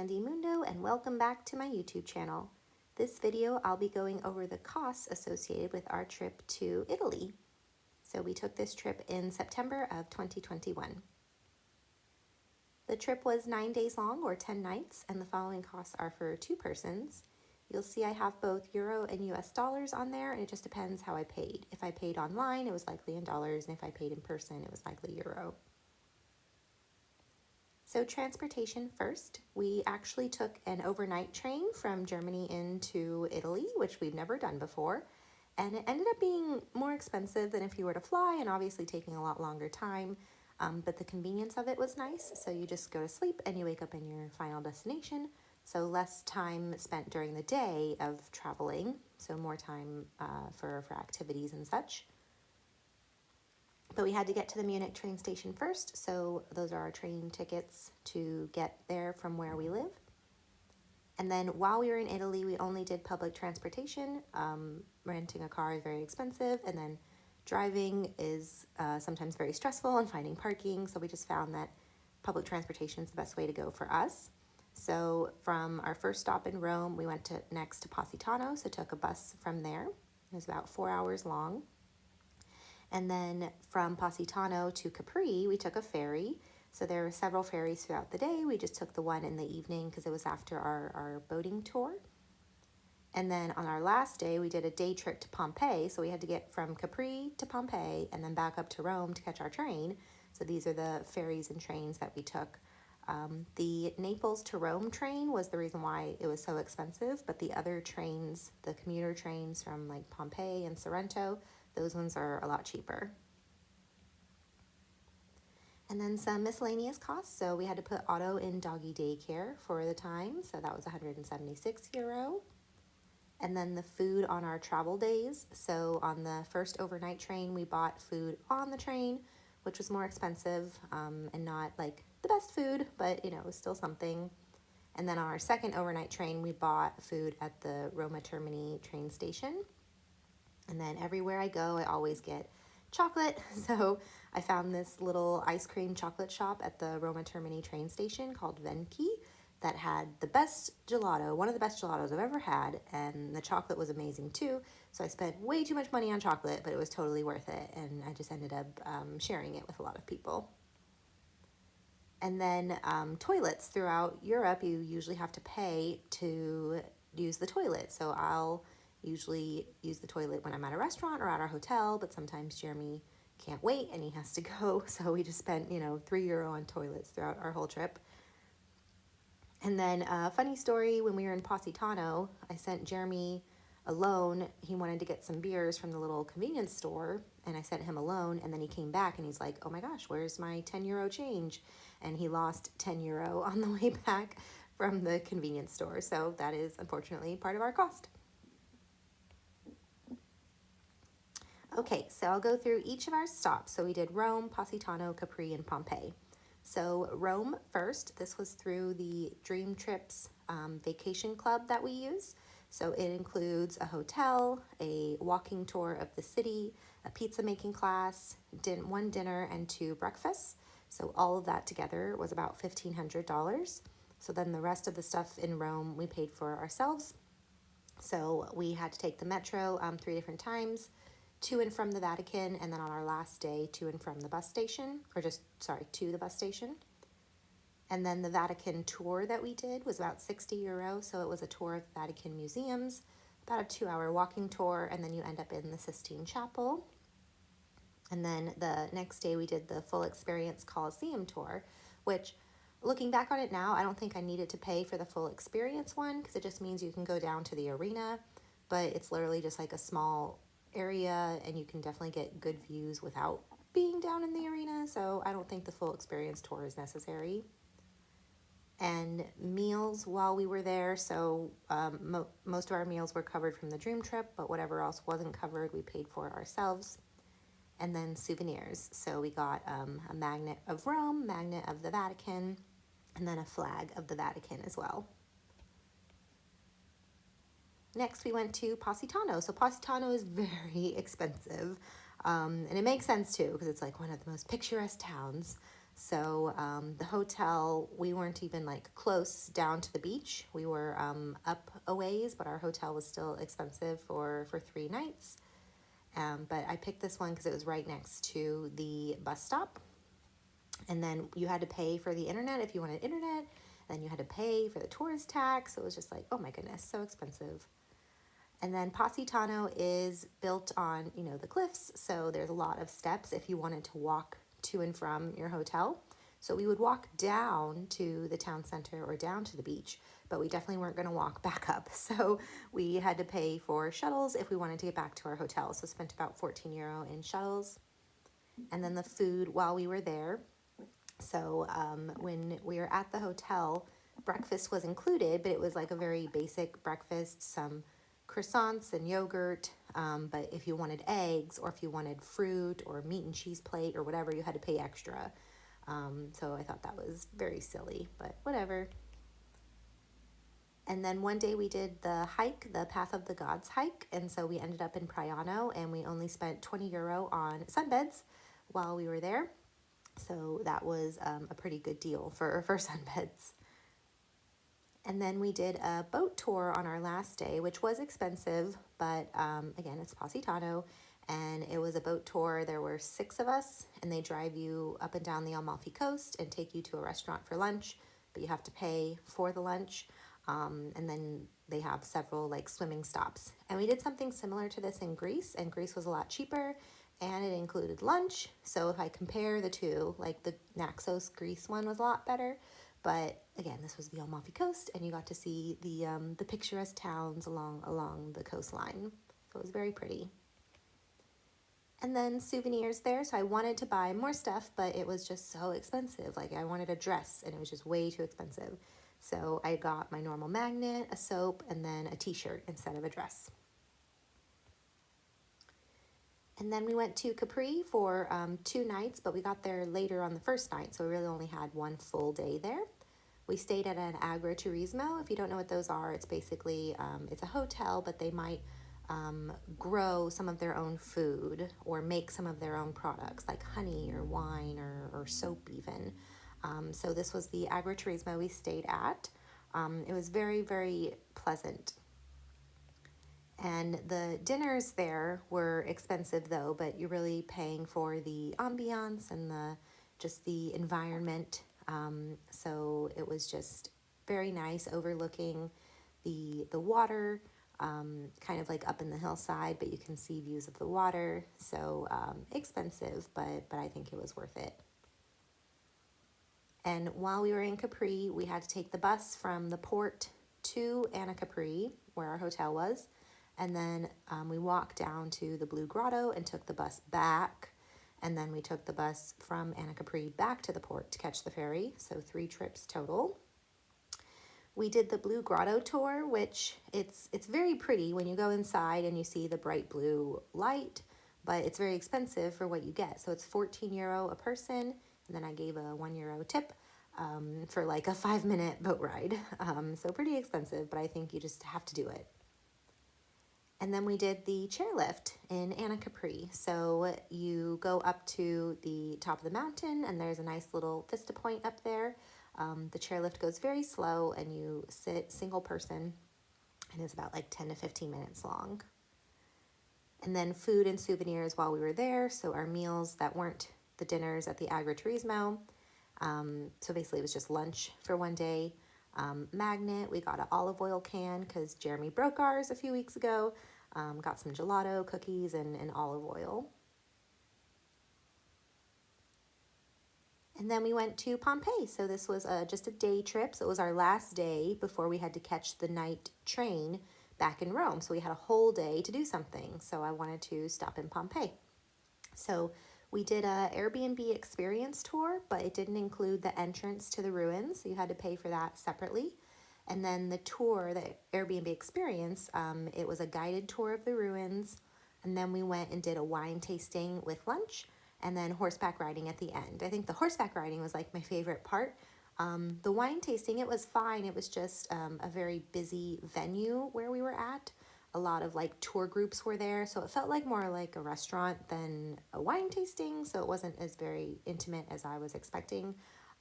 Sandy Mundo and welcome back to my YouTube channel. This video I'll be going over the costs associated with our trip to Italy. So we took this trip in September of 2021. The trip was 9 days long or 10 nights and the following costs are for 2 persons. You'll see I have both Euro and US dollars on there and it just depends how I paid. If I paid online it was likely in dollars and if I paid in person it was likely Euro. So transportation first, we actually took an overnight train from Germany into Italy, which we've never done before. And it ended up being more expensive than if you were to fly and obviously taking a lot longer time. But the convenience of it was nice. So you just go to sleep and you wake up in your final destination. So less time spent during the day of traveling. So more time for activities and such. But we had to get to the Munich train station first, so those are our train tickets to get there from where we live. And then while we were in Italy, we only did public transportation. Renting a car is very expensive, and then driving is sometimes very stressful and finding parking, so we just found that public transportation is the best way to go for us. So from our first stop in Rome, we went next to Positano, so took a bus from there. It was about 4 hours long. And then from Positano to Capri, we took a ferry. So there were several ferries throughout the day. We just took the one in the evening because it was after our boating tour. And then on our last day, we did a day trip to Pompeii. So we had to get from Capri to Pompeii and then back up to Rome to catch our train. So these are the ferries and trains that we took. The Naples to Rome train was the reason why it was so expensive, but the other trains, the commuter trains from like Pompeii and Sorrento, those ones are a lot cheaper. And then some miscellaneous costs. So we had to put Otto in doggy daycare for the time. So that was 176 euro. And then the food on our travel days. So on the first overnight train, we bought food on the train, which was more expensive and not like the best food, but you know, it was still something. And then on our second overnight train, we bought food at the Roma Termini train station. And then everywhere I go, I always get chocolate. So I found this little ice cream chocolate shop at the Roma Termini train station called Venchi that had the best gelato, one of the best gelatos I've ever had. And the chocolate was amazing too. So I spent way too much money on chocolate, but it was totally worth it. And I just ended up sharing it with a lot of people. And then toilets throughout Europe, you usually have to pay to use the toilet. So I'll usually use the toilet when I'm at a restaurant or at our hotel, but sometimes Jeremy can't wait and he has to go. So we just spent, you know, €3 on toilets throughout our whole trip. And then a funny story, when we were in Positano, I sent Jeremy alone. He wanted to get some beers from the little convenience store and I sent him alone, and then he came back and he's like, oh my gosh, where's my €10 change? And he lost €10 on the way back from the convenience store. So that is unfortunately part of our cost. Okay, so I'll go through each of our stops. So we did Rome, Positano, Capri, and Pompeii. So Rome first, this was through the Dream Trips vacation club that we use. So it includes a hotel, a walking tour of the city, a pizza making class, one dinner, and 2 breakfasts. So all of that together was about $1,500. So then the rest of the stuff in Rome we paid for ourselves. So we had to take the metro 3 different times, to and from the Vatican, and then on our last day, to and from the bus station, to the bus station. And then the Vatican tour that we did was about €60, so it was a tour of the Vatican museums, about a 2-hour walking tour, and then you end up in the Sistine Chapel. And then the next day we did the full experience Colosseum tour, which, looking back on it now, I don't think I needed to pay for the full experience one, because it just means you can go down to the arena, but it's literally just like a small area and you can definitely get good views without being down in the arena, so I don't think the full experience tour is necessary. And meals while we were there, so most of our meals were covered from the Dream Trip, but whatever else wasn't covered we paid for ourselves. And then souvenirs, so we got a magnet of Rome, magnet of the Vatican, and then a flag of the Vatican as well. Next, we went to Positano. So Positano is very expensive, and it makes sense too because it's like one of the most picturesque towns. So the hotel, we weren't even like close down to the beach. We were up a ways, but our hotel was still expensive for 3 nights. But I picked this one because it was right next to the bus stop. And then you had to pay for the internet if you wanted internet. Then you had to pay for the tourist tax. It was just like, oh my goodness, so expensive. And then Positano is built on, the cliffs. So there's a lot of steps if you wanted to walk to and from your hotel. So we would walk down to the town center or down to the beach, but we definitely weren't going to walk back up. So we had to pay for shuttles if we wanted to get back to our hotel. So spent about 14 euro in shuttles. And then the food while we were there. So when we were at the hotel, breakfast was included, but it was like a very basic breakfast, some croissants and yogurt. But if you wanted eggs or if you wanted fruit or meat and cheese plate or whatever, you had to pay extra. So I thought that was very silly, but whatever. And then one day we did the hike, the Path of the Gods hike. And so we ended up in Priano and we only spent 20 euro on sunbeds while we were there. So that was a pretty good deal for sunbeds. And then we did a boat tour on our last day, which was expensive, but again, it's Positano, and it was a boat tour. There were 6 of us, and they drive you up and down the Amalfi Coast and take you to a restaurant for lunch, but you have to pay for the lunch. And then they have several like swimming stops. And we did something similar to this in Greece, and Greece was a lot cheaper, and it included lunch. So if I compare the two, like the Naxos Greece one was a lot better. But again, this was the Amalfi Coast, and you got to see the picturesque towns along the coastline. So it was very pretty. And then souvenirs there. So I wanted to buy more stuff, but it was just so expensive. Like I wanted a dress, and it was just way too expensive. So I got my normal magnet, a soap, and then a t-shirt instead of a dress. And then we went to Capri for 2 nights, but we got there later on the first night, so we really only had 1 full day there. We stayed at an agriturismo. If you don't know what those are, it's basically, it's a hotel, but they might grow some of their own food or make some of their own products like honey or wine or soap even. So this was the agriturismo we stayed at. It was very, very pleasant. And the dinners there were expensive though, but you're really paying for the ambiance and the environment. So it was just very nice, overlooking the water, kind of like up in the hillside, but you can see views of the water. So expensive, but I think it was worth it. And while we were in Capri, we had to take the bus from the port to Capri, where our hotel was. And then we walked down to the Blue Grotto and took the bus back. And then we took the bus from Capri back to the port to catch the ferry. So 3 trips total. We did the Blue Grotto tour, which it's very pretty when you go inside and you see the bright blue light, but it's very expensive for what you get. So it's 14 euro a person, and then I gave a 1 euro tip for like a 5-minute boat ride. So pretty expensive, but I think you just have to do it. And then we did the chairlift in Capri. So you go up to the top of the mountain, and there's a nice little vista point up there. The chairlift goes very slow, and you sit single person, and it's about like 10 to 15 minutes long. And then food and souvenirs while we were there. So our meals that weren't the dinners at the agriturismo. So basically it was just lunch for one day. Magnet, we got an olive oil can because Jeremy broke ours a few weeks ago. Got some gelato, cookies, and olive oil. And then we went to Pompeii. So this was just a day trip. So it was our last day before we had to catch the night train back in Rome. So we had a whole day to do something. So I wanted to stop in Pompeii. So we did a Airbnb experience tour, but it didn't include the entrance to the ruins. So you had to pay for that separately. And then the tour, the Airbnb experience, it was a guided tour of the ruins. And then we went and did a wine tasting with lunch, and then horseback riding at the end. I think the horseback riding was like my favorite part. The wine tasting, it was fine. It was just a very busy venue where we were at. a lot of like tour groups were there, so it felt like more like a restaurant than a wine tasting, so it wasn't as very intimate as I was expecting,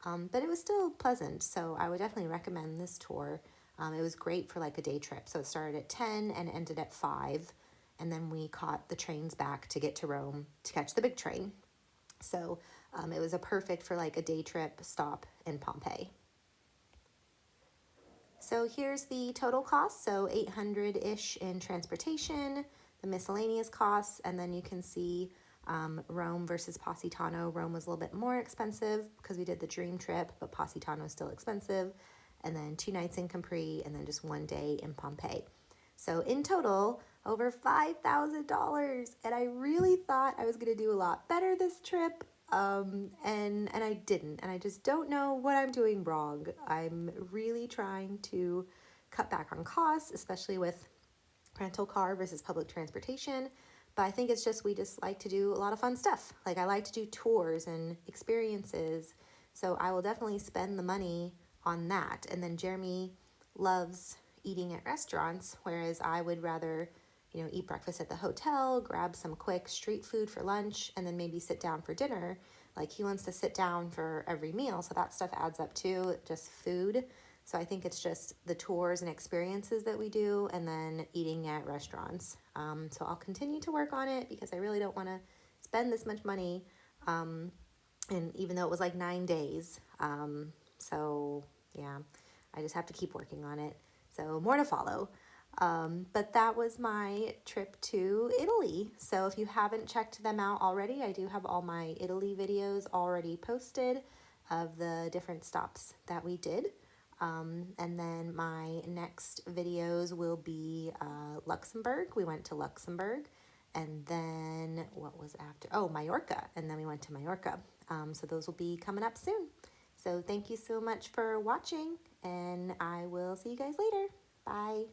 but it was still pleasant, so I would definitely recommend this tour. It was great for like a day trip, so it started at 10 and ended at 5, and then we caught the trains back to get to Rome to catch the big train. So it was a perfect for like a day trip stop in Pompeii. So here's the total cost. So 800-ish in transportation, the miscellaneous costs, and then you can see Rome versus Positano. Rome was a little bit more expensive because we did the dream trip, but Positano is still expensive. And then 2 nights in Capri, and then just 1 day in Pompeii. So in total, over $5,000. And I really thought I was going to do a lot better this trip. And I didn't. And I just don't know what I'm doing wrong. I'm really trying to cut back on costs, especially with rental car versus public transportation. But I think it's just we just like to do a lot of fun stuff. Like I like to do tours and experiences. So I will definitely spend the money on that. And then Jeremy loves eating at restaurants, whereas I would rather, eat breakfast at the hotel, grab some quick street food for lunch, and then maybe sit down for dinner. Like he wants to sit down for every meal, so that stuff adds up too, just food. So I think it's just the tours and experiences that we do, and then eating at restaurants. So I'll continue to work on it because I really don't want to spend this much money. And even though it was like 9 days, so yeah, I just have to keep working on it. So more to follow. But that was my trip to Italy. So if you haven't checked them out already, I do have all my Italy videos already posted of the different stops that we did. And then my next videos will be Luxembourg. We went to Luxembourg. And then what was after? Oh, Mallorca. And then we went to Mallorca. So those will be coming up soon. So thank you so much for watching, and I will see you guys later. Bye.